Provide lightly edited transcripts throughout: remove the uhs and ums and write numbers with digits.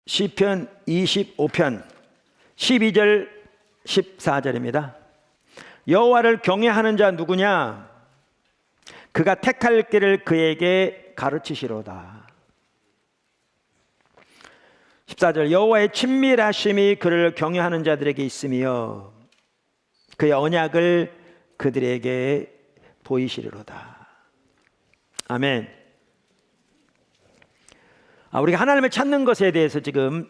시편 25편 12절 14절입니다. 여호와를 경외하는 자 누구냐? 그가 택할 길을 그에게 가르치시로다. 14절 여호와의 친밀하심이 그를 경외하는 자들에게 있으며 그의 언약을 그들에게 보이시리로다. 아멘. 우리가 하나님을 찾는 것에 대해서 지금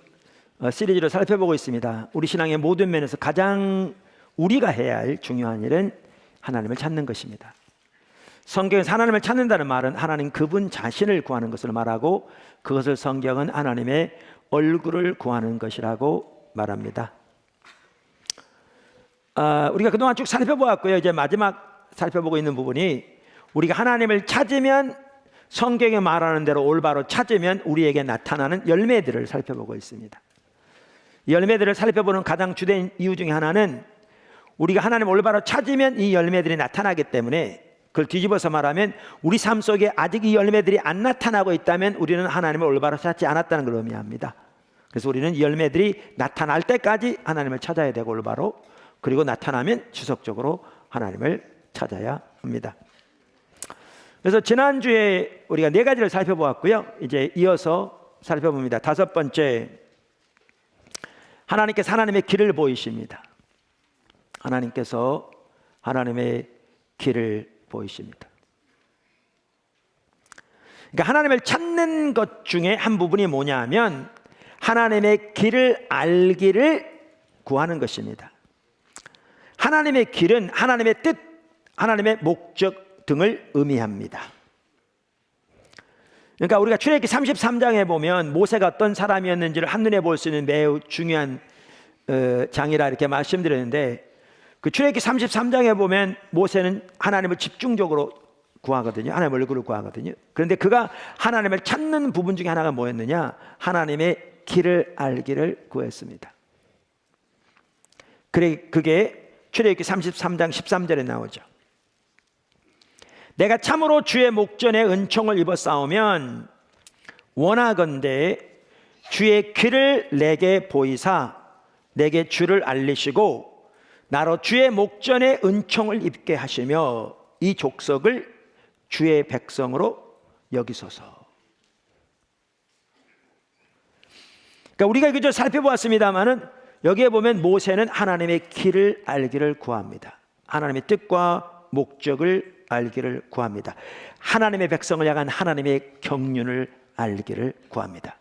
시리즈로 살펴보고 있습니다. 우리 신앙의 모든 면에서 가장 우리가 해야 할 중요한 일은 하나님을 찾는 것입니다. 성경에서 하나님을 찾는다는 말은 하나님 그분 자신을 구하는 것을 말하고, 그것을 성경은 하나님의 얼굴을 구하는 것이라고 말합니다. 우리가 그동안 쭉 살펴보았고요. 이제 마지막 살펴보고 있는 부분이, 우리가 하나님을 찾으면, 성경에 말하는 대로 올바로 찾으면 우리에게 나타나는 열매들을 살펴보고 있습니다. 이 열매들을 살펴보는 가장 주된 이유 중에 하나는, 우리가 하나님을 올바로 찾으면 이 열매들이 나타나기 때문에, 그걸 뒤집어서 말하면 우리 삶 속에 아직 이 열매들이 안 나타나고 있다면 우리는 하나님을 올바로 찾지 않았다는 걸 의미합니다. 그래서 우리는 이 열매들이 나타날 때까지 하나님을 찾아야 되고, 올바로, 그리고 나타나면 지속적으로 하나님을 찾아야 합니다. 그래서 지난주에 우리가 4가지를 살펴보았고요. 이제 이어서 살펴봅니다. 5번째, 하나님께서 하나님의 길을 보이십니다. 하나님께서 하나님의 길을 보이십니다. 그러니까 하나님을 찾는 것 중에 한 부분이 뭐냐 하면, 하나님의 길을 알기를 구하는 것입니다. 하나님의 길은 하나님의 뜻, 하나님의 목적 등을 의미합니다. 그러니까 우리가 출애굽기 33장에 보면 모세가 어떤 사람이었는지를 한눈에 볼 수 있는 매우 중요한 장이라 이렇게 말씀드렸는데, 그 출애굽기 33장에 보면 모세는 하나님을 집중적으로 구하거든요. 하나님의 얼굴을 구하거든요. 그런데 그가 하나님을 찾는 부분 중에 하나가 뭐였느냐? 하나님의 길을 알기를 구했습니다. 그게 출애굽기 33장 13절에 나오죠. 내가 참으로 주의 목전에 은총을 입어 싸우면 원하건대 주의 길을 내게 보이사 내게 주를 알리시고 나로 주의 목전에 은총을 입게 하시며 이 족속을 주의 백성으로 여기소서. 그러니까 우리가 그저 살펴보았습니다마는, 여기에 보면 모세는 하나님의 길을 알기를 구합니다. 하나님의 뜻과 목적을 알기를 구합니다. 하나님의 백성을 향한 하나님의 경륜을 알기를 구합니다.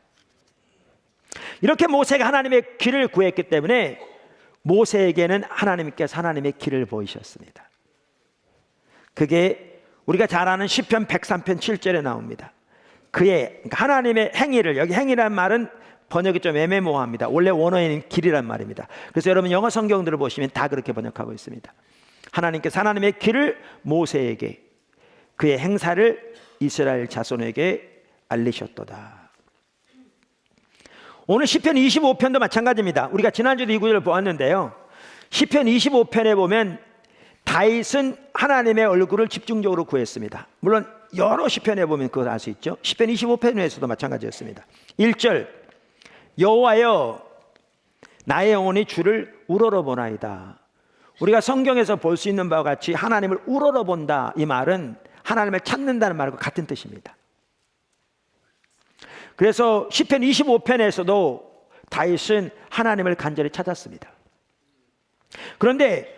이렇게 모세가 하나님의 길을 구했기 때문에 모세에게는 하나님께서 하나님의 길을 보이셨습니다. 그게 우리가 잘 아는 시편 103편 7절에 나옵니다. 그러니까 하나님의 행위를, 여기 행위란 말은 번역이 좀 애매모호합니다. 원래 원어에는 길이란 말입니다. 그래서 여러분 영어 성경들을 보시면 다 그렇게 번역하고 있습니다. 하나님께서 하나님의 길을 모세에게, 그의 행사를 이스라엘 자손에게 알리셨도다. 오늘 시편 25편도 마찬가지입니다. 우리가 지난주에도 이 구절을 보았는데요, 시편 25편에 보면 다윗은 하나님의 얼굴을 집중적으로 구했습니다. 물론 여러 시편에 보면 그걸 알 수 있죠. 시편 25편에서도 마찬가지였습니다. 1절 여호와여 나의 영혼이 주를 우러러보나이다. 우리가 성경에서 볼 수 있는 바와 같이 하나님을 우러러본다, 이 말은 하나님을 찾는다는 말과 같은 뜻입니다. 그래서 시편 25편에서도 다윗은 하나님을 간절히 찾았습니다. 그런데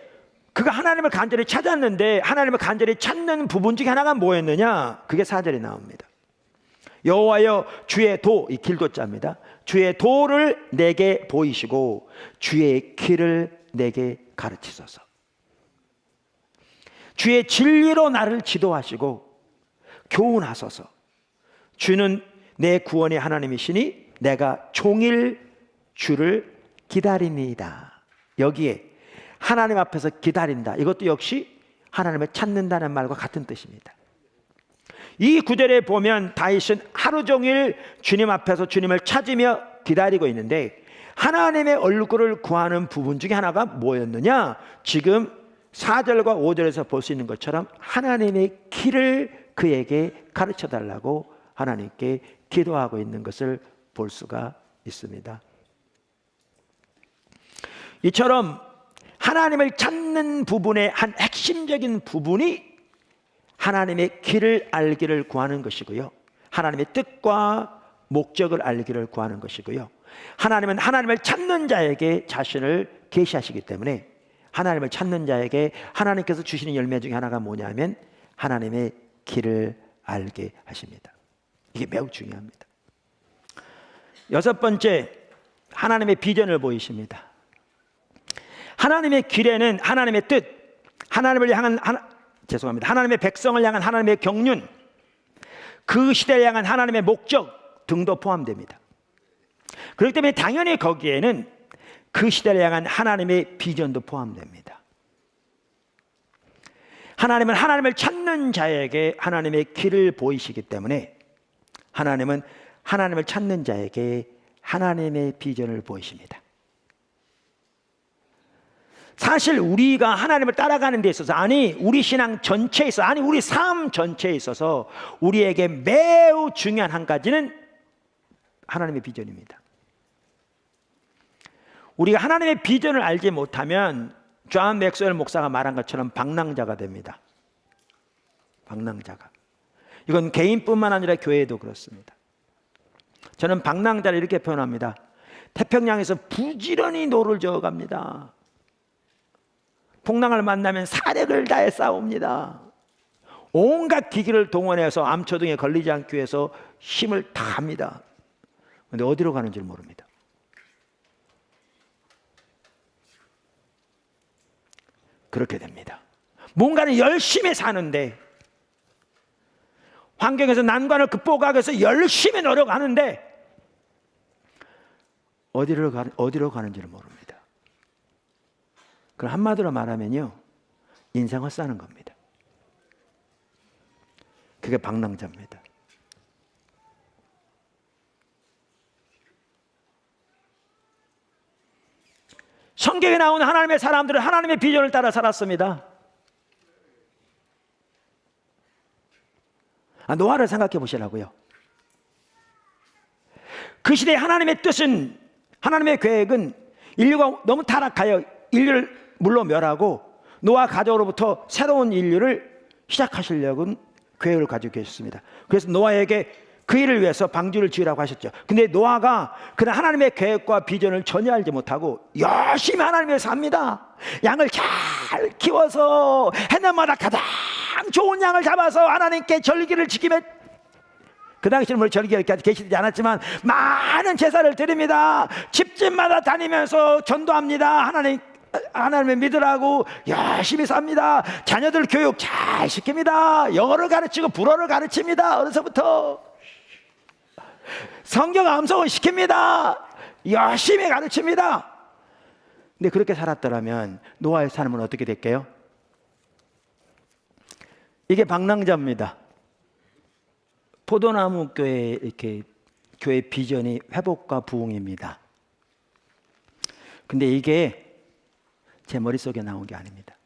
그가 하나님을 간절히 찾았는데, 하나님을 간절히 찾는 부분 중에 하나가 뭐였느냐? 그게 4절에 나옵니다. 여호와여 주의 도, 이 길도자입니다. 주의 도를 내게 보이시고 주의 길을 내게 가르치소서. 주의 진리로 나를 지도하시고 교훈하소서. 주는 내 구원의 하나님이시니 내가 종일 주를 기다립니다. 여기에 하나님 앞에서 기다린다, 이것도 역시 하나님을 찾는다는 말과 같은 뜻입니다. 이 구절에 보면 다윗은 하루 종일 주님 앞에서 주님을 찾으며 기다리고 있는데, 하나님의 얼굴을 구하는 부분 중에 하나가 뭐였느냐? 지금 4절과 5절에서 볼 수 있는 것처럼 하나님의 길을 그에게 가르쳐 달라고 하나님께 기도하고 있는 것을 볼 수가 있습니다. 이처럼 하나님을 찾는 부분의 한 핵심적인 부분이 하나님의 길을 알기를 구하는 것이고요, 하나님의 뜻과 목적을 알기를 구하는 것이고요, 하나님은 하나님을 찾는 자에게 자신을 계시하시기 때문에 하나님을 찾는 자에게 하나님께서 주시는 열매 중에 하나가 뭐냐면 하나님의 길을 알게 하십니다. 이게 매우 중요합니다. 여섯 번째, 하나님의 비전을 보이십니다. 하나님의 길에는 하나님의 뜻, 하나님을 향한 하나님의 백성을 향한 하나님의 경륜, 그 시대를 향한 하나님의 목적 등도 포함됩니다. 그렇기 때문에 당연히 거기에는 그 시대를 향한 하나님의 비전도 포함됩니다. 하나님은 하나님을 찾는 자에게 하나님의 길을 보이시기 때문에 하나님은 하나님을 찾는 자에게 하나님의 비전을 보이십니다. 사실 우리가 하나님을 따라가는 데 있어서, 아니 우리 신앙 전체에 있어서, 아니 우리 삶 전체에 있어서 우리에게 매우 중요한 한 가지는 하나님의 비전입니다. 우리가 하나님의 비전을 알지 못하면 존 맥스웰 목사가 말한 것처럼 방랑자가 됩니다. 방랑자가. 이건 개인뿐만 아니라 교회에도 그렇습니다. 저는 방랑자를 이렇게 표현합니다. 태평양에서 부지런히 노를 저어갑니다. 풍랑을 만나면 사력을 다해 싸웁니다. 온갖 기기를 동원해서 암초등에 걸리지 않기 위해서 힘을 다합니다. 그런데 어디로 가는지 모릅니다. 그렇게 됩니다. 뭔가는 열심히 사는데, 환경에서 난관을 극복하기 위해서 열심히 노력하는데 어디로 가는지를 모릅니다. 그럼 한마디로 말하면요, 인생 헛사는 겁니다. 그게 방랑자입니다. 성경에 나오는 하나님의 사람들은 하나님의 비전을 따라 살았습니다. 노아를 생각해 보시라고요. 그 시대에 하나님의 뜻은, 하나님의 계획은 인류가 너무 타락하여 인류를 물로 멸하고 노아 가족으로부터 새로운 인류를 시작하시려고 계획을 가지고 계셨습니다. 그래서 노아에게 그 일을 위해서 방주를 지으라고 하셨죠. 근데 노아가 그런 하나님의 계획과 비전을 전혀 알지 못하고 열심히 하나님을 위해서 삽니다. 양을 잘 키워서 해년마다 가장 좋은 양을 잡아서 하나님께 절기를 지키며, 그 당시에는 뭘 절기까지 계시지 않았지만 많은 제사를 드립니다. 집집마다 다니면서 전도합니다. 하나님을 믿으라고 열심히 삽니다. 자녀들 교육 잘 시킵니다. 영어를 가르치고 불어를 가르칩니다. 어려서부터 성경 암송을 시킵니다. 열심히 가르칩니다. 근데 그렇게 살았더라면 노아의 삶은 어떻게 될까요? 이게 방랑자입니다. 포도나무 교회, 이렇게 교회 비전이 회복과 부흥입니다. 근데 이게 제 머릿속에 나온 게 아닙니다.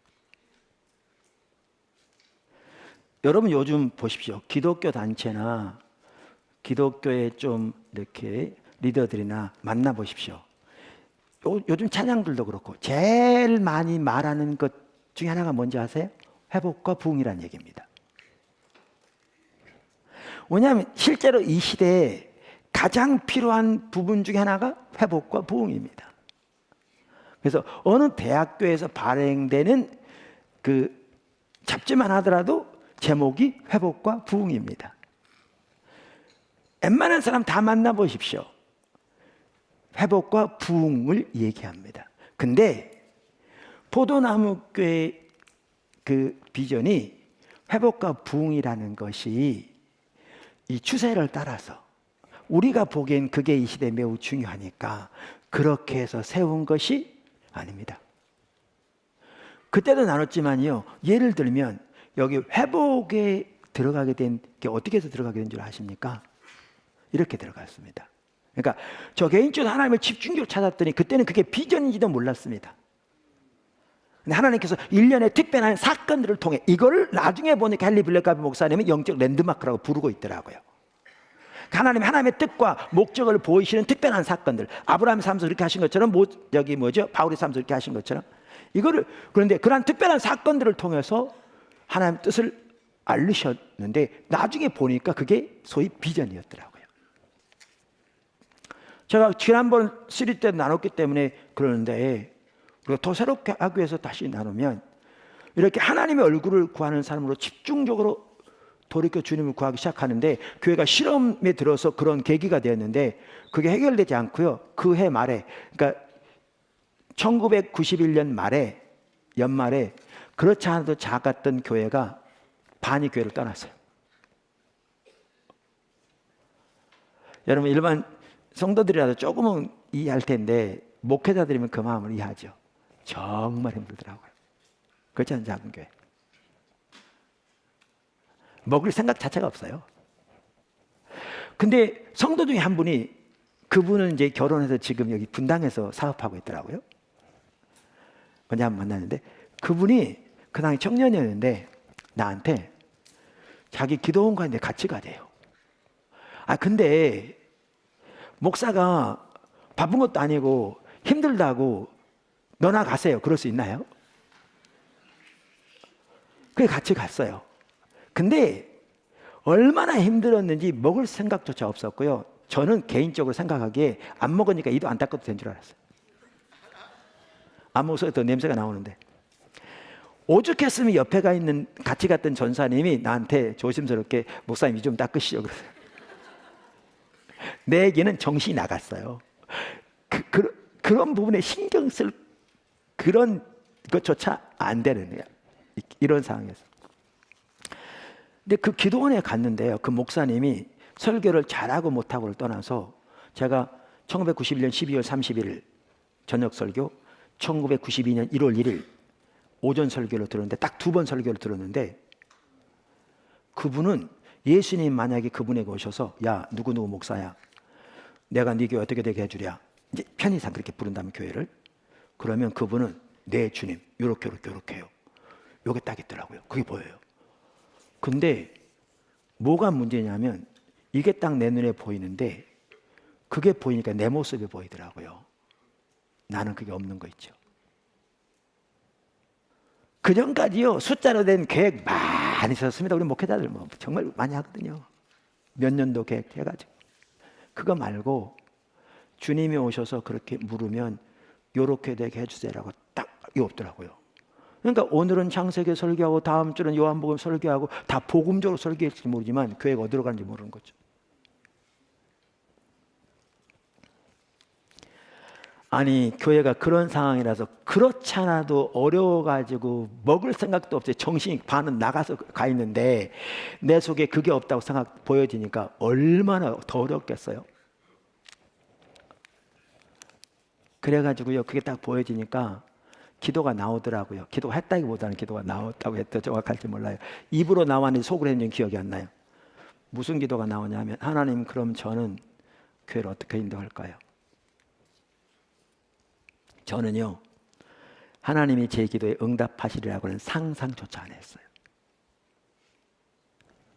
여러분 요즘 보십시오. 기독교 단체나 기독교의 좀 이렇게 리더들이나 만나보십시오. 요즘 찬양들도 그렇고 제일 많이 말하는 것 중에 하나가 뭔지 아세요? 회복과 부흥이라는 얘기입니다. 왜냐하면 실제로 이 시대에 가장 필요한 부분 중에 하나가 회복과 부흥입니다. 그래서 어느 대학교에서 발행되는 그 잡지만 하더라도 제목이 회복과 부흥입니다. 웬만한 사람 다 만나보십시오. 회복과 부흥을 얘기합니다. 근데 포도나무 교회 그 비전이 회복과 부흥이라는 것이 이 추세를 따라서 우리가 보기엔 그게 이 시대에 매우 중요하니까 그렇게 해서 세운 것이 아닙니다. 그때도 나눴지만요, 예를 들면 여기 회복에 들어가게 된 게 어떻게 해서 들어가게 된 줄 아십니까? 이렇게 들어갔습니다. 그러니까 저 개인적으로 하나님을 집중적으로 찾았더니 그때는 그게 비전인지도 몰랐습니다. 근데 하나님께서 일련의 특별한 사건들을 통해 이거를 나중에 보니까 헨리 블랙가비 목사님은 영적 랜드마크라고 부르고 있더라고요. 하나님의 뜻과 목적을 보이시는 특별한 사건들, 아브라함의 삶에서 그렇게 하신 것처럼, 바울의 삶에서 그렇게 하신 것처럼, 그런데 그러한 특별한 사건들을 통해서 하나님의 뜻을 알리셨는데, 나중에 보니까 그게 소위 비전이었더라고요. 제가 지난번 시리 때 나눴기 때문에 그러는데, 우리가 더 새롭게 하기 위해서 다시 나누면, 이렇게 하나님의 얼굴을 구하는 사람으로 집중적으로 돌이켜 주님을 구하기 시작하는데, 교회가 실험에 들어서 그런 계기가 되었는데, 그게 해결되지 않고요, 그 해 말에, 그러니까 1991년 말에, 연말에 그렇지 않아도 작았던 교회가 반이 교회를 떠났어요. 여러분, 일반 성도들이라도 조금은 이해할 텐데, 목회자들이면 그 마음을 이해하죠. 정말 힘들더라고요. 그렇지 않은 작은 교회. 먹을 생각 자체가 없어요. 근데 성도 중에 한 분이, 그분은 이제 결혼해서 지금 여기 분당에서 사업하고 있더라고요. 언제 한번 만났는데, 그분이 그 당시 청년이었는데 나한테 자기 기도원 가는데 같이 가재요. 근데 목사가 바쁜 것도 아니고 힘들다고 너나 가세요. 그럴 수 있나요? 그래 같이 갔어요. 근데 얼마나 힘들었는지 먹을 생각조차 없었고요. 저는 개인적으로 생각하기에 안 먹으니까 이도 안 닦아도 된 줄 알았어요. 안 먹어서 더 냄새가 나오는데, 오죽했으면 옆에 같이 갔던 전사님이 나한테 조심스럽게 목사님 이 좀 닦으시죠 그러세요. 내 얘기는 정신이 나갔어요. 그런 부분에 신경 쓸 그런 것조차 안 되는 거야. 이런 상황에서. 근데 그 기도원에 갔는데요, 그 목사님이 설교를 잘하고 못하고를 떠나서, 제가 1991년 12월 31일 저녁 설교, 1992년 1월 1일 오전 설교를 들었는데, 딱 2번 설교를 들었는데, 그분은 예수님 만약에 그분에게 오셔서, 야 누구누구 목사야, 내가 네 교회 어떻게 되게 해주랴, 이제 편의상 그렇게 부른다면 교회를, 그러면 그분은 네 주님 요렇게 해요. 요게 딱 있더라고요. 그게 보여요. 근데 뭐가 문제냐면, 이게 딱 내 눈에 보이는데, 그게 보이니까 내 모습이 보이더라고요. 나는 그게 없는 거 있죠. 그전까지요, 숫자로 된 계획 많이 썼습니다. 우리 목회자들 정말 많이 하거든요. 몇 년도 계획 해가지고. 그거 말고 주님이 오셔서 그렇게 물으면 요렇게 되게 해주세요라고 딱 이거 없더라고요. 그러니까 오늘은 창세기 설교하고 다음 주는 요한복음 설교하고 다 복음적으로 설교할지 모르지만 교회가 어디로 가는지 모르는 거죠. 아니, 교회가 그런 상황이라서, 그렇지 않아도 어려워가지고 먹을 생각도 없이 정신이 반은 나가서 가 있는데, 내 속에 그게 없다고 보여지니까 얼마나 더 어렵겠어요. 그래가지고요, 그게 딱 보여지니까 기도가 나오더라고요. 기도했다기보다는 기도가 나왔다고 했더 정확할지 몰라요. 입으로 나왔는지 속으로 했는지 기억이 안 나요. 무슨 기도가 나오냐면, 하나님, 그럼 저는 교회를 어떻게 인도할까요? 저는요, 하나님이 제 기도에 응답하시리라고는 상상조차 안 했어요.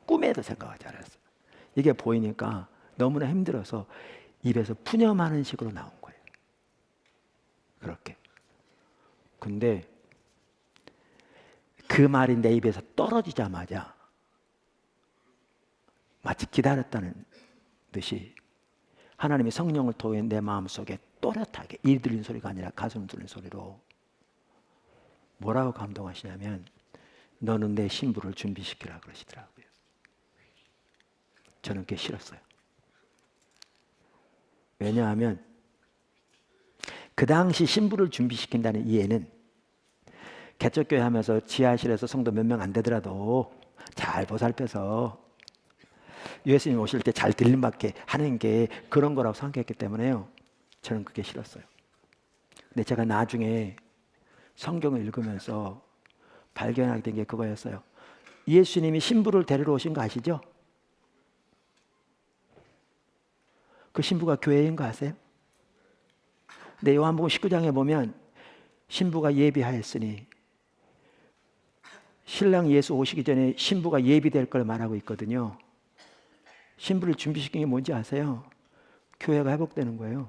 꿈에도 생각하지 않았어요. 이게 보이니까 너무나 힘들어서 입에서 푸념하는 식으로 나온 거예요. 그렇게. 근데 그 말이 내 입에서 떨어지자마자 마치 기다렸다는 듯이 하나님의 성령을 통해 내 마음속에 또렷하게, 이 들리는 소리가 아니라 가슴 들리는 소리로 뭐라고 감동하시냐면, 너는 내 신부를 준비시키라 그러시더라고요. 저는 그게 싫었어요. 왜냐하면 그 당시 신부를 준비시킨다는 이해는, 개척교회 하면서 지하실에서 성도 몇 명 안 되더라도 잘 보살펴서 예수님 오실 때 잘 들림받게 하는 게 그런 거라고 생각했기 때문에요, 저는 그게 싫었어요. 근데 제가 나중에 성경을 읽으면서 발견하게 된 게 그거였어요. 예수님이 신부를 데리러 오신 거 아시죠? 그 신부가 교회인 거 아세요? 근데 요한복음 19장에 보면 신부가 예비하였으니, 신랑 예수 오시기 전에 신부가 예비될 걸 말하고 있거든요. 신부를 준비시킨 게 뭔지 아세요? 교회가 회복되는 거예요.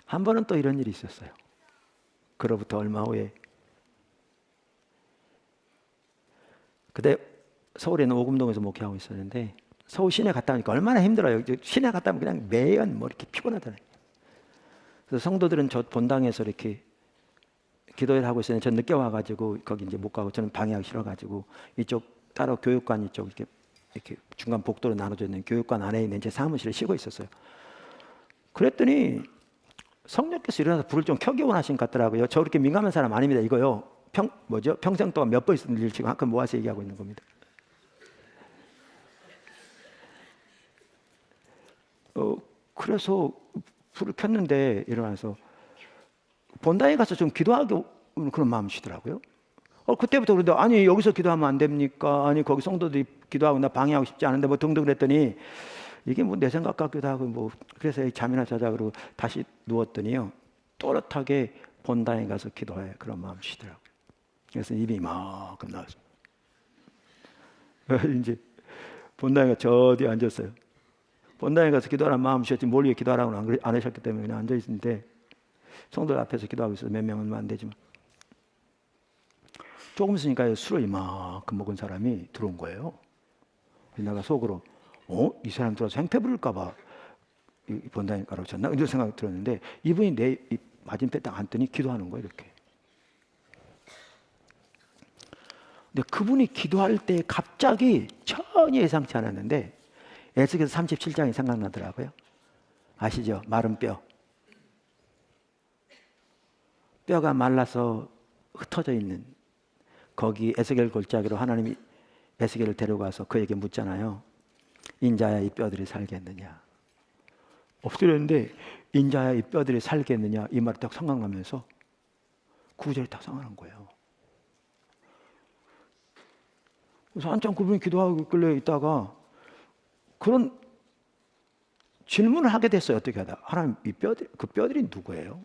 한 번은 또 이런 일이 있었어요. 그로부터 얼마 후에 그때 서울에 있는 오금동에서 목회하고 있었는데 서울 시내 갔다 오니까 얼마나 힘들어요. 시내 갔다 오면 그냥 매연 뭐 이렇게 피곤하잖아요. 그래서 성도들은 저 본당에서 이렇게 기도를 하고 있었는데 전 늦게 와가지고 거기 이제 못 가고 저는 방해하기 싫어가지고 이쪽 따로 교육관 이쪽 이렇게 중간 복도로 나눠져 있는 교육관 안에 있는 제 사무실에 쉬고 있었어요. 그랬더니 성령께서 일어나서 불을 좀 켜기 원하신 것 같더라고요. 저 그렇게 민감한 사람 아닙니다. 이거요. 평생 동안 몇 번 있었는 일 지금 한껏 모아서 얘기하고 있는 겁니다. 그래서 불을 켰는데 일어나서 본당에 가서 좀 기도하기 그런 마음이시더라고요. 그때부터 그런데 아니 여기서 기도하면 안 됩니까? 아니 거기 성도들이 기도하고 나 방해하고 싶지 않은데 뭐 등등 그랬더니 이게 뭐 내 생각 같기도 하고 뭐 그래서 잠이나 자자 그러고 다시 누웠더니요 또렷하게 본당에 가서 기도해 그런 마음이시더라고요. 그래서 입이 이만큼 나왔습니다. 이제 본당에 가서 저 뒤에 앉았어요. 본당에 가서 기도하라는 마음이셨지 뭘 위해 기도하라고는 안 하셨기 때문에 그냥 앉아 있는데 성도들 앞에서 기도하고 있어서 몇 명은 안 되지만 조금 있으니까 술을 이만큼 먹은 사람이 들어온 거예요. 내가 속으로 이 사람 들어서 행패 부릴까 봐 본당에 가르쳤나 이런 생각이 들었는데 이분이 내 맞은편에 딱 앉더니 기도하는 거예요 이렇게. 근데 그분이 기도할 때 갑자기 전혀 예상치 않았는데 에스겔서 37장이 생각나더라고요. 아시죠? 마른 뼈. 뼈가 말라서 흩어져 있는 거기 에스겔 골짜기로 하나님이 에스겔을 데려가서 그에게 묻잖아요. 인자야 이 뼈들이 살겠느냐. 엎드렸는데 인자야 이 뼈들이 살겠느냐 이 말이 딱 생각나면서 구절이 딱 생각난 거예요. 그래서 한참 그분이 기도하고 있길래 있다가 그런 질문을 하게 됐어요. 어떻게 하다 하나님 이 뼈들 그 뼈들이 누구예요?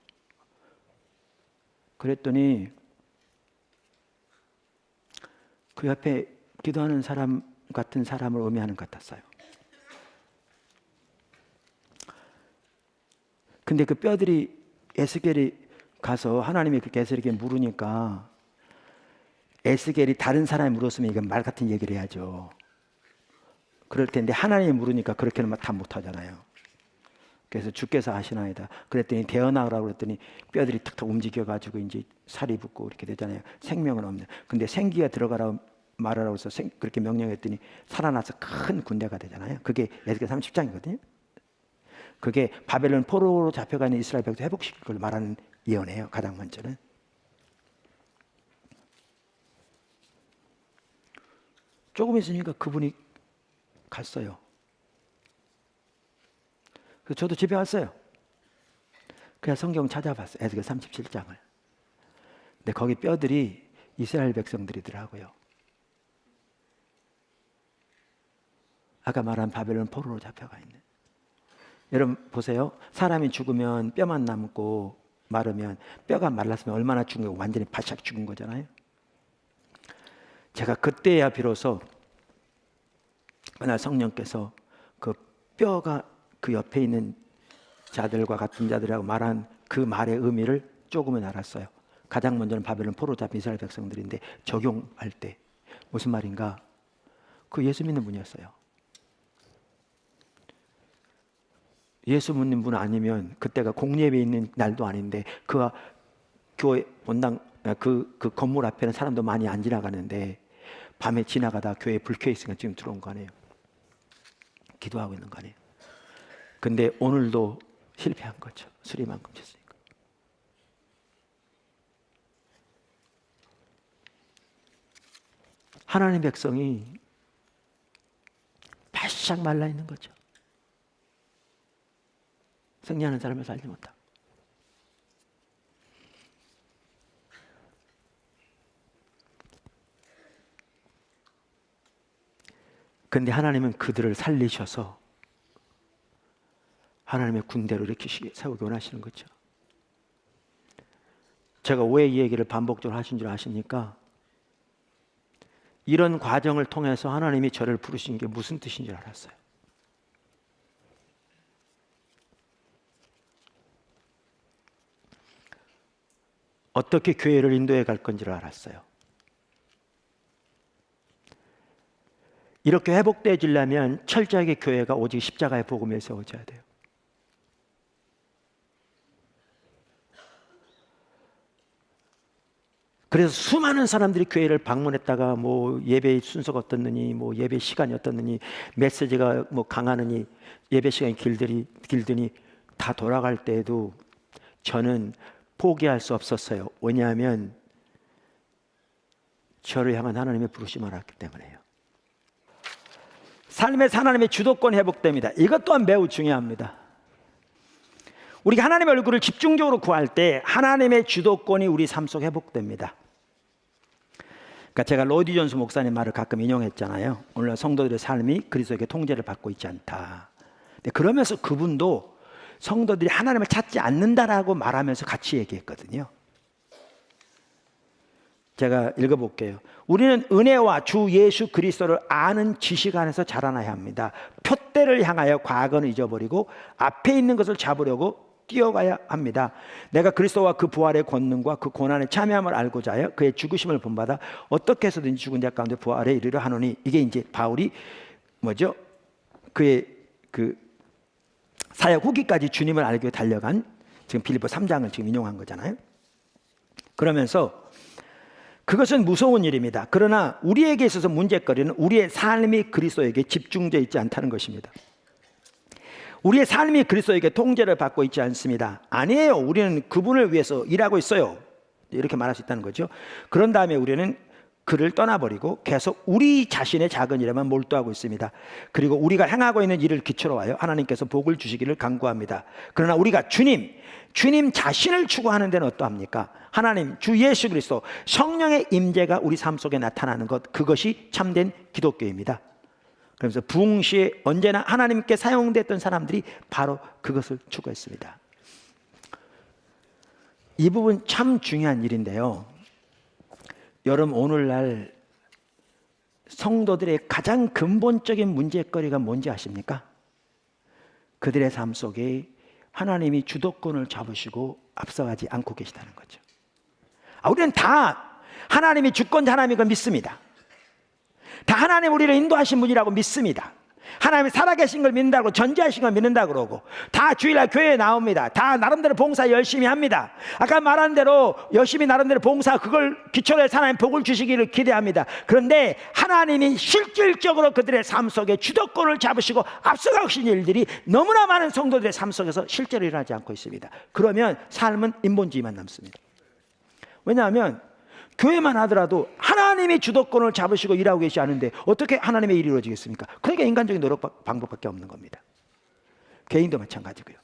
그랬더니 그 옆에 기도하는 사람 같은 사람을 의미하는 것 같았어요. 근데 그 뼈들이 에스겔이 가서 하나님이 그렇게 에스겔에게 물으니까 에스겔이 다른 사람이 물었으면 이건 말 같은 얘기를 해야죠. 그럴 텐데 하나님이 물으니까 그렇게는 다 못하잖아요. 그래서 주께서 하시나이다. 그랬더니 대어나오라고 그랬더니 뼈들이 탁탁 움직여가지고 이제 살이 붙고 이렇게 되잖아요. 생명은 없는. 근데 생기가 들어가라고 말하라고 해서 그렇게 명령했더니 살아나서 큰 군대가 되잖아요. 그게 에스겔 30장이거든요. 그게 바벨론 포로로 잡혀가 있는 이스라엘 백성 회복시킬 걸 말하는 예언이에요. 가장 먼저는. 조금 있으니까 그분이 갔어요. 그래서 저도 집에 왔어요. 그냥 성경 찾아봤어요. 에스겔 37장을. 근데 거기 뼈들이 이스라엘 백성들이더라고요. 아까 말한 바벨론 포로로 잡혀가 있는. 여러분 보세요. 사람이 죽으면 뼈만 남고 마르면 뼈가 말랐으면 얼마나 죽은 거고 완전히 바짝 죽은 거잖아요. 제가 그때야 비로소 그날 성령께서 그 뼈가 그 옆에 있는 자들과 같은 자들이라고 말한 그 말의 의미를 조금은 알았어요. 가장 먼저는 바벨론 포로 잡힌 이스라엘 백성들인데 적용할 때 무슨 말인가? 그 예수 믿는 분이었어요. 예수 믿는 분 아니면 그때가 공예배에 있는 날도 아닌데 그 교회 본당 그 건물 앞에는 사람도 많이 안 지나가는데 밤에 지나가다 교회에 불 켜 있으니까 지금 들어온 거 아니에요. 기도하고 있는 거 아니에요. 근데 오늘도 실패한 거죠. 술이 만큼 쳤으니까. 하나님의 백성이 바싹 말라 있는 거죠. 승리하는 사람을 살지 못하고. 근데 하나님은 그들을 살리셔서 하나님의 군대로 이렇게 세우기 원하시는 거죠. 제가 왜 이 얘기를 반복적으로 하신 줄 아십니까? 이런 과정을 통해서 하나님이 저를 부르신 게 무슨 뜻인 줄 알았어요. 어떻게 교회를 인도해 갈 건지를 알았어요. 이렇게 회복되어지려면 철저하게 교회가 오직 십자가의 복음에 세워져야 돼요. 그래서 수많은 사람들이 교회를 방문했다가 뭐 예배 순서가 어떻느니, 뭐 예배 시간이 어떻느니, 메시지가 뭐 강하느니, 예배 시간이 길더니 다 돌아갈 때에도 저는 포기할 수 없었어요. 왜냐하면 저를 향한 하나님의 부르심을 알았기 때문에요. 삶에서 하나님의 주도권이 회복됩니다. 이것 또한 매우 중요합니다. 우리가 하나님의 얼굴을 집중적으로 구할 때 하나님의 주도권이 우리 삶 속에 회복됩니다. 그러니까 제가 로디 존스 목사님 말을 가끔 인용했잖아요. 오늘날 성도들의 삶이 그리스도에게 통제를 받고 있지 않다. 근데 그러면서 그분도 성도들이 하나님을 찾지 않는다라고 말하면서 같이 얘기했거든요. 제가 읽어볼게요. 우리는 은혜와 주 예수 그리스도를 아는 지식 안에서 자라나야 합니다. 표대를 향하여 과거는 잊어버리고 앞에 있는 것을 잡으려고 뛰어가야 합니다. 내가 그리스도와 그 부활의 권능과 그 고난의 참여함을 알고자 하여 그의 죽으심을 본받아 어떻게 해서든지 죽은 자 가운데 부활에 이르려 하노니, 이게 이제 바울이 뭐죠? 그의 그 사역 후기까지 주님을 알기 위해 달려간, 지금 빌립보 3장을 지금 인용한 거잖아요. 그러면서 그것은 무서운 일입니다. 그러나 우리에게 있어서 문제거리는 우리의 삶이 그리스도에게 집중되어 있지 않다는 것입니다. 우리의 삶이 그리스도에게 통제를 받고 있지 않습니다. 아니에요. 우리는 그분을 위해서 일하고 있어요. 이렇게 말할 수 있다는 거죠. 그런 다음에 우리는 그를 떠나버리고 계속 우리 자신의 작은 일에만 몰두하고 있습니다. 그리고 우리가 행하고 있는 일을 기초로 하여 하나님께서 복을 주시기를 간구합니다. 그러나 우리가 주님 자신을 추구하는 데는 어떠합니까? 하나님, 주 예수 그리스도, 성령의 임재가 우리 삶 속에 나타나는 것, 그것이 참된 기독교입니다. 그러면서 부흥시에 언제나 하나님께 사용됐던 사람들이 바로 그것을 추구했습니다. 이 부분 참 중요한 일인데요. 여러분, 오늘날 성도들의 가장 근본적인 문제거리가 뭔지 아십니까? 그들의 삶 속에 하나님이 주도권을 잡으시고 앞서가지 않고 계시다는 거죠. 우리는 다 하나님이 주권자 하나님인 걸 믿습니다. 다 하나님 우리를 인도하신 분이라고 믿습니다. 하나님이 살아계신 걸 믿는다고, 전지하신 걸 믿는다고 그러고, 다 주일날 교회에 나옵니다. 다 나름대로 봉사 열심히 합니다. 아까 말한 대로 열심히 나름대로 봉사, 그걸 기초로 해서 하나님 복을 주시기를 기대합니다. 그런데 하나님이 실질적으로 그들의 삶 속에 주도권을 잡으시고 앞서가신 일들이 너무나 많은 성도들의 삶 속에서 실제로 일어나지 않고 있습니다. 그러면 삶은 인본주의만 남습니다. 왜냐하면 교회만 하더라도 하나님이 주도권을 잡으시고 일하고 계시지 않은데 어떻게 하나님의 일이 이루어지겠습니까? 그러니까 인간적인 노력 방법밖에 없는 겁니다. 개인도 마찬가지고요.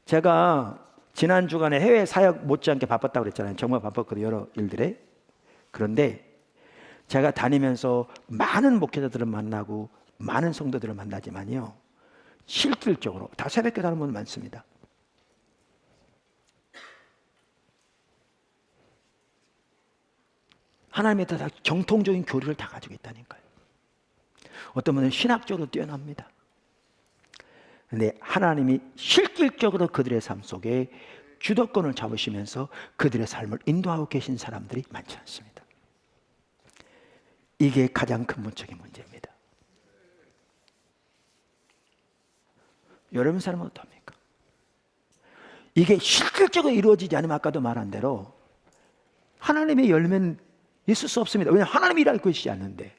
제가 지난 주간에 해외 사역 못지않게 바빴다고 그랬잖아요. 정말 바빴거든요, 여러 일들에. 그런데 제가 다니면서 많은 목회자들을 만나고 많은 성도들을 만나지만요, 실질적으로 다 새벽에 가는 분 많습니다. 하나님에 따라 정통적인 교리를 다 가지고 있다니까요. 어떤 분은 신학적으로 뛰어납니다. 그런데 하나님이 실질적으로 그들의 삶 속에 주도권을 잡으시면서 그들의 삶을 인도하고 계신 사람들이 많지 않습니다. 이게 가장 근본적인 문제입니다. 여러분 삶은 어떻습니까? 이게 실질적으로 이루어지지 않으면 아까도 말한 대로 하나님의 열매는 있을 수 없습니다. 왜냐하면 하나님이 일할 것이지 않는데,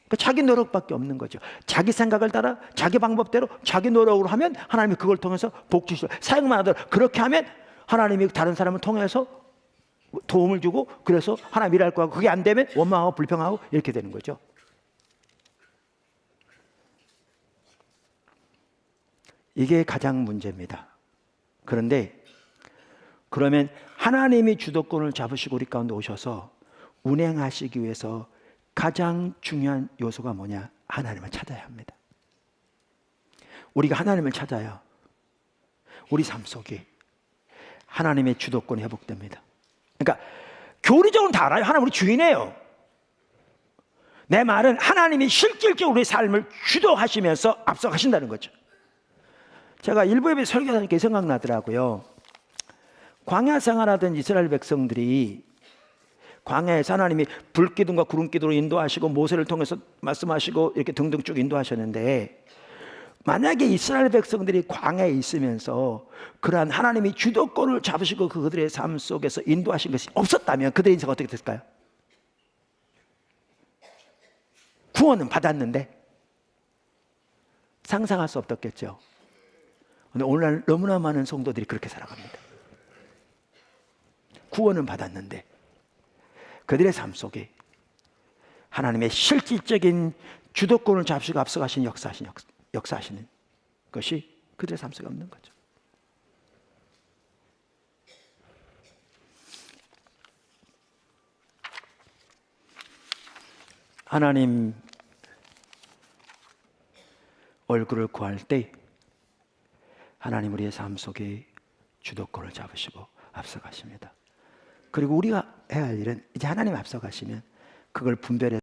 그러니까 자기 노력밖에 없는 거죠. 자기 생각을 따라 자기 방법대로 자기 노력으로 하면 하나님이 그걸 통해서 복 주시죠. 사역만 하더라도 그렇게 하면 하나님이 다른 사람을 통해서 도움을 주고, 그래서 하나님 일할 거고, 그게 안 되면 원망하고 불평하고 이렇게 되는 거죠. 이게 가장 문제입니다. 그런데 그러면 하나님이 주도권을 잡으시고 우리 가운데 오셔서 운행하시기 위해서 가장 중요한 요소가 뭐냐? 하나님을 찾아야 합니다. 우리가 하나님을 찾아야 우리 삶 속에 하나님의 주도권이 회복됩니다. 그러니까 교리적으로 다 알아요. 하나님 우리 주인이에요. 내 말은 하나님이 실질적으로 우리의 삶을 주도하시면서 앞서가신다는 거죠. 제가 일부 예배 설교하니까 생각나더라고요. 광야 생활하던 이스라엘 백성들이 광야에서 하나님이 불기둥과 구름기둥으로 인도하시고 모세를 통해서 말씀하시고 이렇게 등등 쭉 인도하셨는데, 만약에 이스라엘 백성들이 광야에 있으면서 그러한 하나님이 주도권을 잡으시고 그들의 삶 속에서 인도하신 것이 없었다면 그들의 인생은 어떻게 됐을까요? 구원은 받았는데 상상할 수 없었겠죠. 근데 오늘날 너무나 많은 성도들이 그렇게 살아갑니다. 구원은 받았는데 그들의 삶 속에 하나님의 실질적인 주도권을 잡으시고 앞서가신 역사하시는 것이 그들의 삶 속에 없는 거죠. 하나님 얼굴을 구할 때 하나님 우리의 삶 속에 주도권을 잡으시고 앞서가십니다. 그리고 우리가 해야 할 일은 이제 하나님 앞서가시면 그걸 분별해